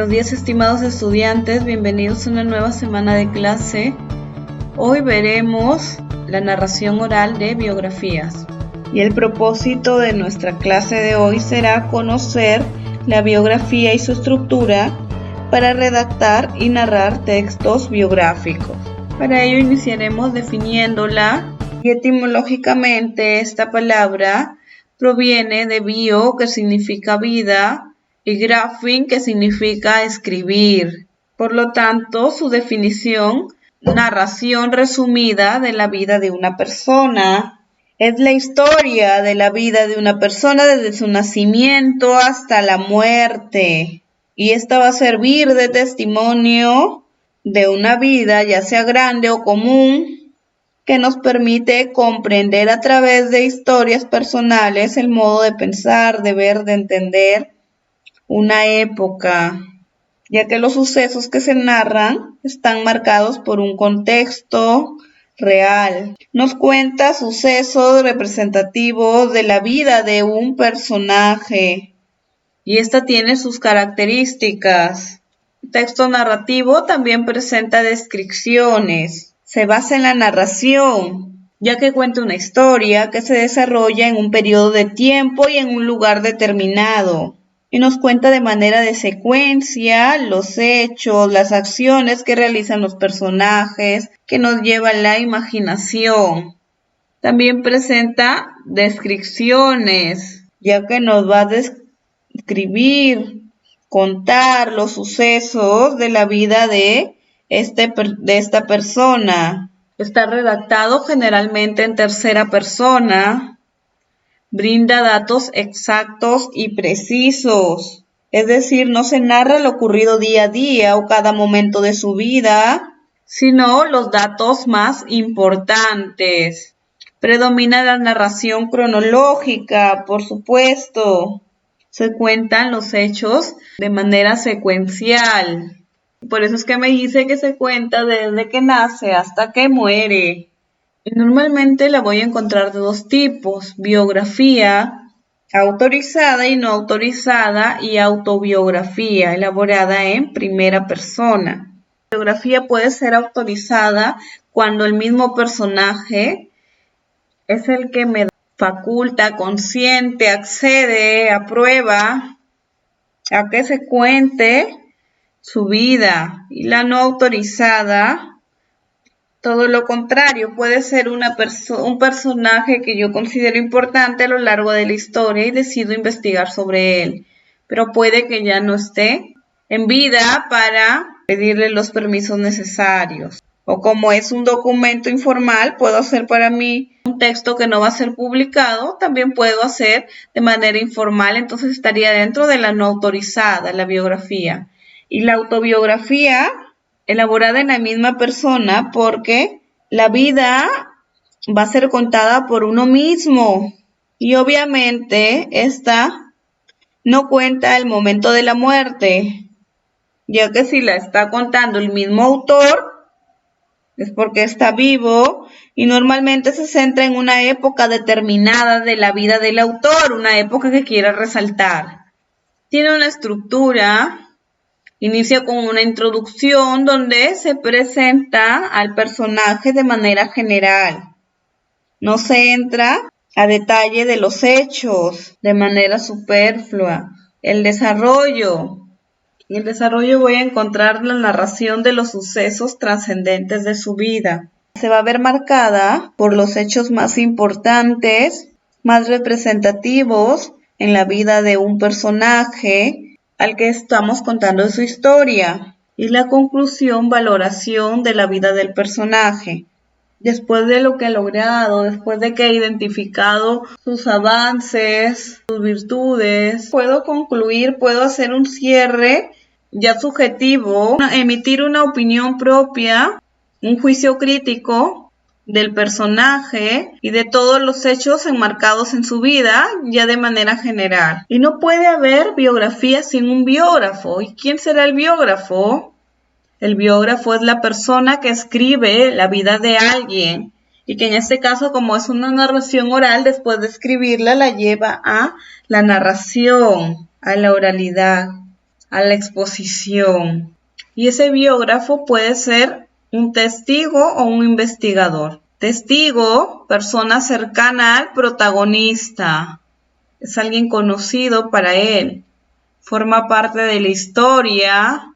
Buenos días, estimados estudiantes, bienvenidos a una nueva semana de clase. Hoy veremos la narración oral de biografías. Y el propósito de nuestra clase de hoy será conocer la biografía y su estructura para redactar y narrar textos biográficos. Para ello iniciaremos definiéndola, y etimológicamente esta palabra proviene de bio, que significa vida, y graphin, que significa escribir. Por lo tanto, su definición, narración resumida de la vida de una persona. Es la historia de la vida de una persona desde su nacimiento hasta la muerte. Y esta va a servir de testimonio de una vida, ya sea grande o común, que nos permite comprender a través de historias personales el modo de pensar, de ver, de entender una época, ya que los sucesos que se narran están marcados por un contexto real. Nos cuenta sucesos representativos de la vida de un personaje y esta tiene sus características. El texto narrativo también presenta descripciones. Se basa en la narración, ya que cuenta una historia que se desarrolla en un periodo de tiempo y en un lugar determinado. Y nos cuenta de manera de secuencia los hechos, las acciones que realizan los personajes, que nos llevan la imaginación. También presenta descripciones, ya que nos va a describir, contar los sucesos de la vida de esta persona. Está redactado generalmente en tercera persona. Brinda datos exactos y precisos, es decir, no se narra lo ocurrido día a día o cada momento de su vida, sino los datos más importantes. Predomina la narración cronológica, por supuesto. Se cuentan los hechos de manera secuencial. Por eso es que me dice que se cuenta desde que nace hasta que muere. Normalmente la voy a encontrar de dos tipos: biografía autorizada y no autorizada, y autobiografía elaborada en primera persona. La biografía puede ser autorizada cuando el mismo personaje es el que me faculta, consiente, accede, aprueba a que se cuente su vida. Y la no autorizada, todo lo contrario, puede ser un personaje que yo considero importante a lo largo de la historia y decido investigar sobre él, pero puede que ya no esté en vida para pedirle los permisos necesarios. O como es un documento informal, puedo hacer para mí un texto que no va a ser publicado, también puedo hacer de manera informal, entonces estaría dentro de la no autorizada, la biografía. Y la autobiografía, elaborada en la misma persona, porque la vida va a ser contada por uno mismo y obviamente esta no cuenta el momento de la muerte, ya que si la está contando el mismo autor es porque está vivo y normalmente se centra en una época determinada de la vida del autor, una época que quiera resaltar. Tiene una estructura. Inicia con una introducción donde se presenta al personaje de manera general. No se entra a detalle de los hechos de manera superflua. En el desarrollo voy a encontrar la narración de los sucesos trascendentes de su vida. Se va a ver marcada por los hechos más importantes, más representativos en la vida de un personaje al que estamos contando su historia, y la conclusión, valoración de la vida del personaje. Después de lo que ha logrado, después de que he identificado sus avances, sus virtudes, puedo concluir, puedo hacer un cierre ya subjetivo, emitir una opinión propia, un juicio crítico del personaje y de todos los hechos enmarcados en su vida, ya de manera general. Y no puede haber biografía sin un biógrafo. ¿Y quién será el biógrafo? El biógrafo es la persona que escribe la vida de alguien y que en este caso, como es una narración oral, después de escribirla la lleva a la narración, a la oralidad. a la exposición. Y ese biógrafo puede ser un testigo o un investigador. Testigo, persona cercana al protagonista. Es alguien conocido para él. Forma parte de la historia.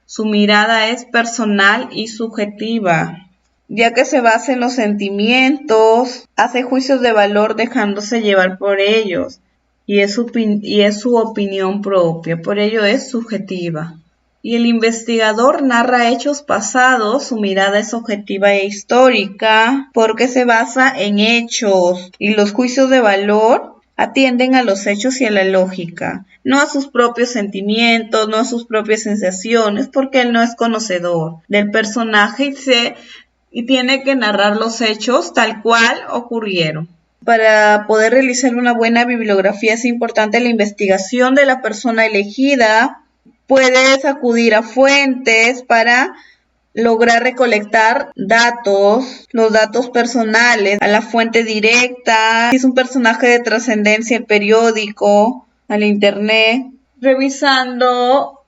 Su mirada es personal y subjetiva, ya que se basa en los sentimientos, hace juicios de valor dejándose llevar por ellos, y es su opinión propia, por ello es subjetiva. Y el investigador narra hechos pasados, su mirada es objetiva e histórica, porque se basa en hechos, y los juicios de valor atienden a los hechos y a la lógica, no a sus propios sentimientos, no a sus propias sensaciones, porque él no es conocedor del personaje y tiene que narrar los hechos tal cual ocurrieron. Para poder realizar una buena bibliografía es importante la investigación de la persona elegida. Puedes acudir a fuentes para lograr recolectar datos, los datos personales, a la fuente directa, si es un personaje de trascendencia, el periódico, al internet, revisando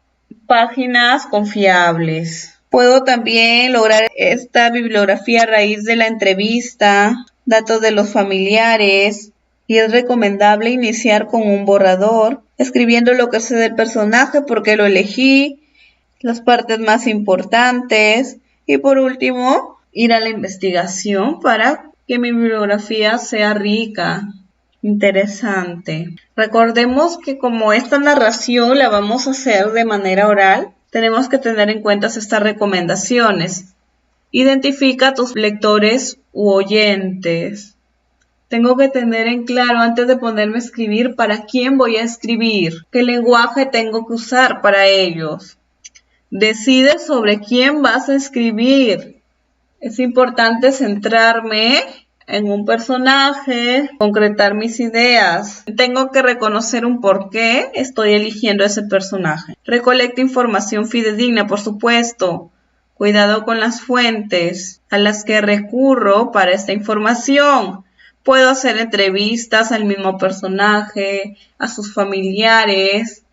páginas confiables. Puedo también lograr esta bibliografía a raíz de la entrevista, datos de los familiares, y es recomendable iniciar con un borrador, escribiendo lo que sé del personaje, por qué lo elegí, las partes más importantes y por último ir a la investigación para que mi bibliografía sea rica, interesante. Recordemos que como esta narración la vamos a hacer de manera oral, tenemos que tener en cuenta estas recomendaciones. Identifica a tus lectores u oyentes. Tengo que tener en claro antes de ponerme a escribir para quién voy a escribir, qué lenguaje tengo que usar para ellos. Decide sobre quién vas a escribir. Es importante centrarme en un personaje, concretar mis ideas. Tengo que reconocer un por qué estoy eligiendo ese personaje. Recolecta información fidedigna, por supuesto. Cuidado con las fuentes a las que recurro para esta información. Puedo hacer entrevistas al mismo personaje, a sus familiares,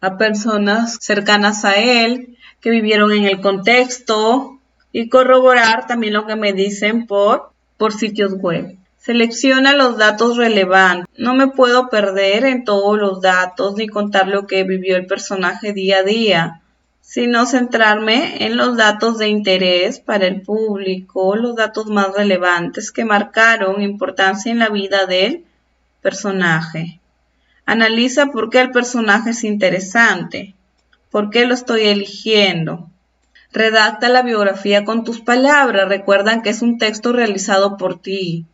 a personas cercanas a él que vivieron en el contexto y corroborar también lo que me dicen por sitios web. Selecciona los datos relevantes. No me puedo perder en todos los datos ni contar lo que vivió el personaje día a día, sino centrarme en los datos de interés para el público, los datos más relevantes que marcaron importancia en la vida del personaje. Analiza por qué el personaje es interesante, por qué lo estoy eligiendo. Redacta la biografía con tus palabras. Recuerda que es un texto realizado por ti.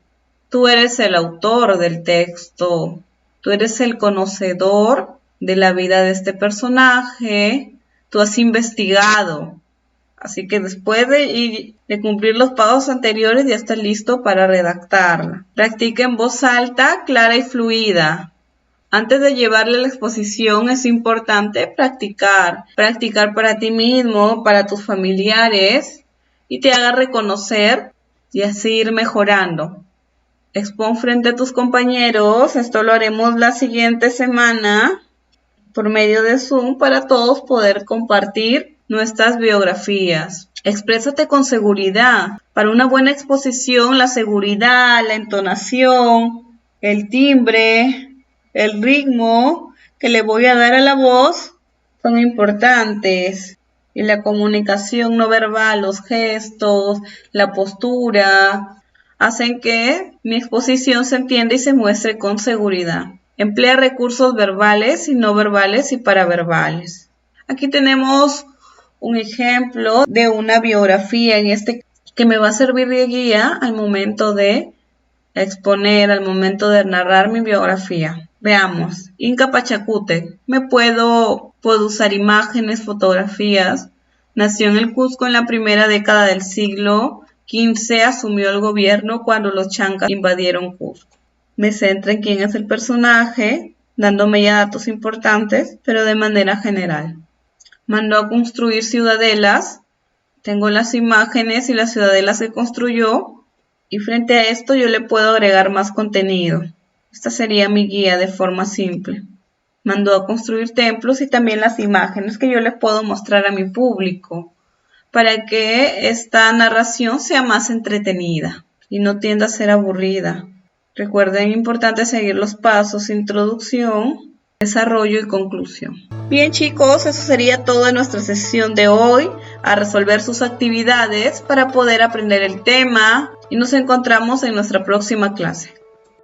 Tú eres el autor del texto. Tú eres el conocedor de la vida de este personaje. Tú has investigado. Así que después de cumplir los pasos anteriores ya estás listo para redactarla. Practica en voz alta, clara y fluida. Antes de llevarle a la exposición es importante practicar para ti mismo, para tus familiares y te haga reconocer y así ir mejorando. Expon frente a tus compañeros, esto lo haremos la siguiente semana por medio de Zoom para todos poder compartir nuestras biografías. Exprésate con seguridad. Para una buena exposición, la seguridad, la entonación, el timbre, el ritmo que le voy a dar a la voz son importantes. Y la comunicación no verbal, los gestos, la postura, hacen que mi exposición se entienda y se muestre con seguridad. Emplea recursos verbales y no verbales y paraverbales. Aquí tenemos un ejemplo de una biografía que me va a servir de guía al momento de exponer, al momento de narrar mi biografía. Veamos, Inca Pachacútec. Puedo usar imágenes, fotografías. Nació en el Cusco en la primera década del siglo XV. Asumió el gobierno cuando los chancas invadieron Cusco. Me centro en quién es el personaje, dándome ya datos importantes, pero de manera general. Mandó a construir ciudadelas. Tengo las imágenes y las ciudadelas que construyó. Y frente a esto yo le puedo agregar más contenido. Esta sería mi guía de forma simple. mandó a construir templos y también las imágenes que yo les puedo mostrar a mi público para que esta narración sea más entretenida y no tienda a ser aburrida. Recuerden, importante seguir los pasos: introducción, desarrollo y conclusión. Bien chicos, eso sería todo en nuestra sesión de hoy, a resolver sus actividades para poder aprender el tema, y nos encontramos en nuestra próxima clase.